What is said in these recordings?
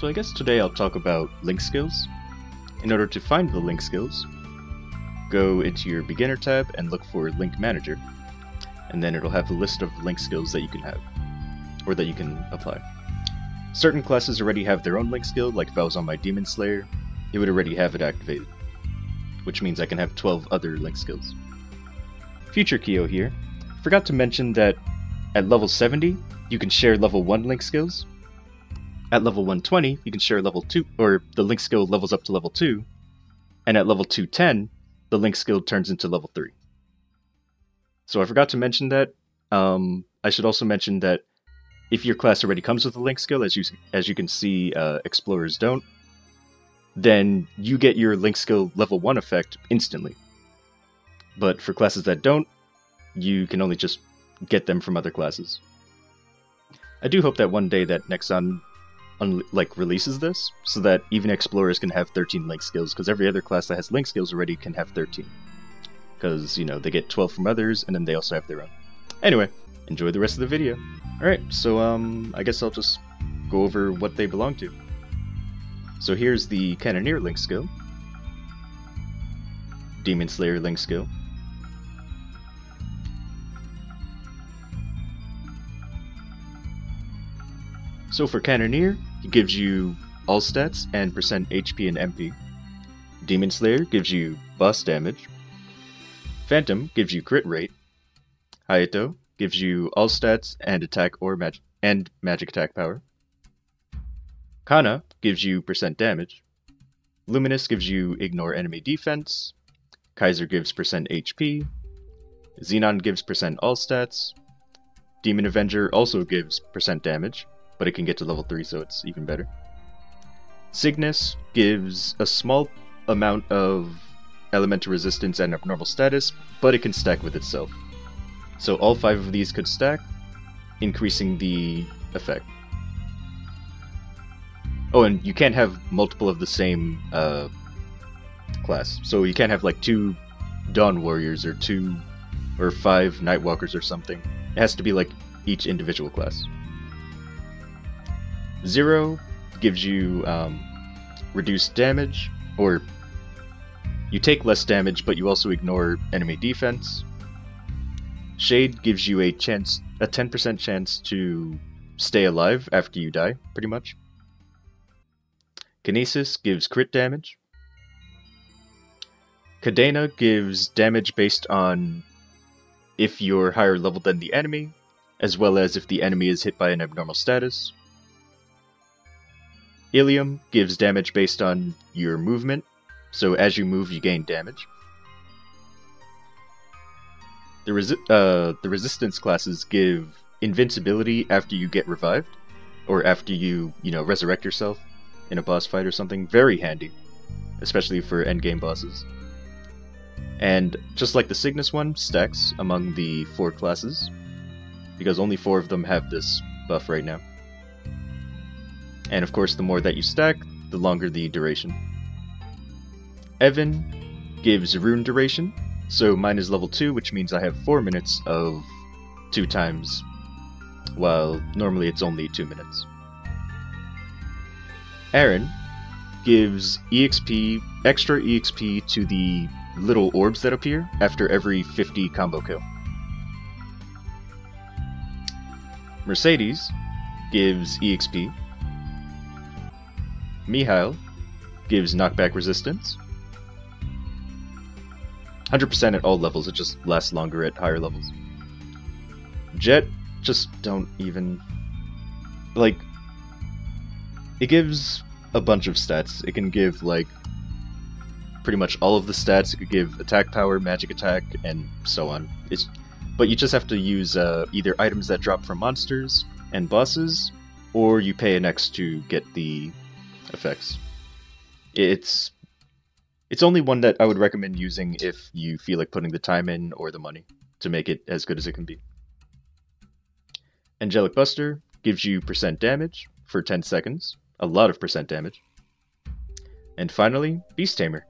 So I guess today I'll talk about link skills. In order to find the link skills, go into your beginner tab and look for link manager, and then it'll have a list of link skills that you can have, or that you can apply. Certain classes already have their own link skill, like if I was on my Demon Slayer, it would already have it activated, which means I can have 12 other link skills. Future Kyo here. Forgot to mention that at level 70, you can share level 1 link skills. At level 120, you can share level 2, or the link skill levels up to level 2, and at level 210, the link skill turns into level 3. So I forgot to mention that. I should also mention that if your class already comes with a link skill, as you can see, explorers don't, then you get your link skill level 1 effect instantly. But for classes that don't, you can only just get them from other classes. I do hope that one day that Nexon releases this, so that even explorers can have 13 link skills, because every other class that has link skills already can have 13. Because, you know, they get 12 from others, and then they also have their own. Anyway, enjoy the rest of the video. Alright, so I guess I'll just go over what they belong to. So here's the Cannoneer link skill, Demon Slayer link skill, so for Cannoneer, it gives you all stats and percent HP and MP. Demon Slayer gives you boss damage. Phantom gives you crit rate. Hayato gives you all stats and attack or magic attack power. Kana gives you percent damage. Luminous gives you ignore enemy defense. Kaiser gives percent HP. Xenon gives percent all stats. Demon Avenger also gives percent damage, but it can get to level 3, so it's even better. Cygnus gives a small amount of elemental resistance and abnormal status, but it can stack with itself. So all 5 of these could stack, increasing the effect. Oh, and you can't have multiple of the same class. So you can't have like 2 Dawn Warriors or 2 or 5 Nightwalkers or something. It has to be like each individual class. Zero gives you reduced damage, or you take less damage, but you also ignore enemy defense. Shade gives you a 10% chance to stay alive after you die, pretty much. Kinesis gives crit damage. Cadena gives damage based on if you're higher level than the enemy, as well as if the enemy is hit by an abnormal status. Ilium gives damage based on your movement, so as you move you gain damage. The resistance classes give invincibility after you get revived, or after you resurrect yourself in a boss fight or something. Very handy, especially for endgame bosses. And just like the Cygnus one, stacks among the 4 classes, because only 4 of them have this buff right now. And of course, the more that you stack, the longer the duration. Evan gives rune duration, so mine is level 2, which means I have 4 minutes of 2 times, while normally it's only 2 minutes. Aaron gives extra EXP to the little orbs that appear after every 50 combo kill. Mercedes gives EXP. Mihail gives knockback resistance. 100% at all levels, it just lasts longer at higher levels. Jet, just don't even... like, it gives a bunch of stats. It can give, like, pretty much all of the stats. It could give attack power, magic attack, and so on. But you just have to use either items that drop from monsters and bosses, or you pay an X to get the effects. It's only one that I would recommend using if you feel like putting the time in or the money to make it as good as it can be. Angelic Buster gives you percent damage for 10 seconds. A lot of percent damage. And finally, Beast Tamer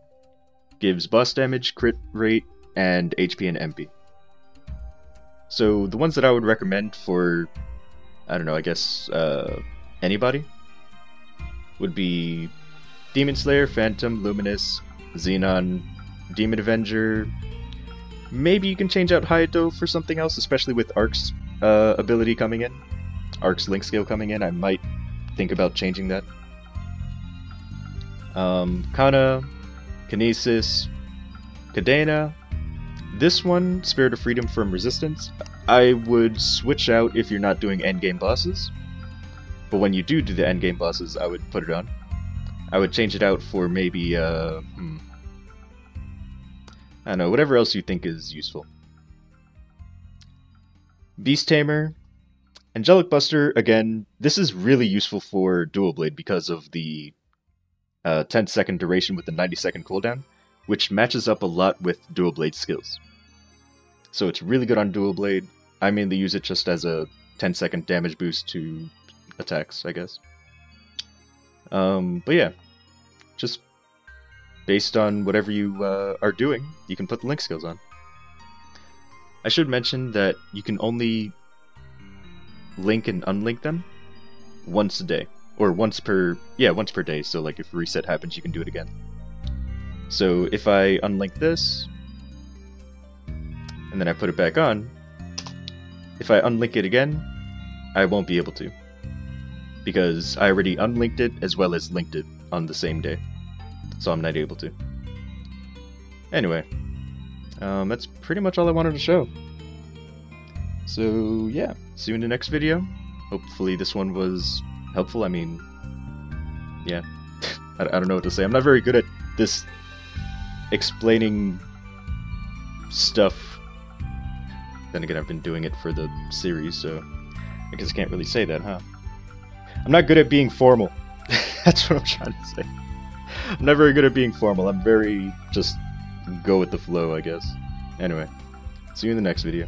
gives boss damage, crit rate, and HP and MP. So the ones that I would recommend for, I don't know, I guess anybody would be Demon Slayer, Phantom, Luminous, Xenon, Demon Avenger. Maybe you can change out Hayato for something else, especially with Ark's ability coming in. Ark's Link skill coming in, I might think about changing that. Kana, Kinesis, Cadena. This one, Spirit of Freedom from Resistance, I would switch out if you're not doing endgame bosses. But when you do the endgame bosses, I would put it on. I would change it out for maybe, I don't know, whatever else you think is useful. Beast Tamer. Angelic Buster, again, this is really useful for Dual Blade because of the 10-second duration with the 90-second cooldown, which matches up a lot with Dual Blade skills. So it's really good on Dual Blade. I mainly use it just as a 10-second damage boost to attacks, I guess. But yeah, just based on whatever you are doing, you can put the Link skills on. I should mention that you can only link and unlink them once a day. Or once per day, so like if a reset happens, you can do it again. So if I unlink this, and then I put it back on, if I unlink it again, I won't be able to. Because I already unlinked it as well as linked it on the same day. So I'm not able to. Anyway, that's pretty much all I wanted to show. So yeah, see you in the next video. Hopefully this one was helpful. I mean, yeah, I don't know what to say. I'm not very good at this explaining stuff. Then again, I've been doing it for the series, so I guess I can't really say that, huh? I'm not good at being formal. That's what I'm trying to say. I'm not very good at being formal. I'm very just go with the flow, I guess. Anyway, see you in the next video.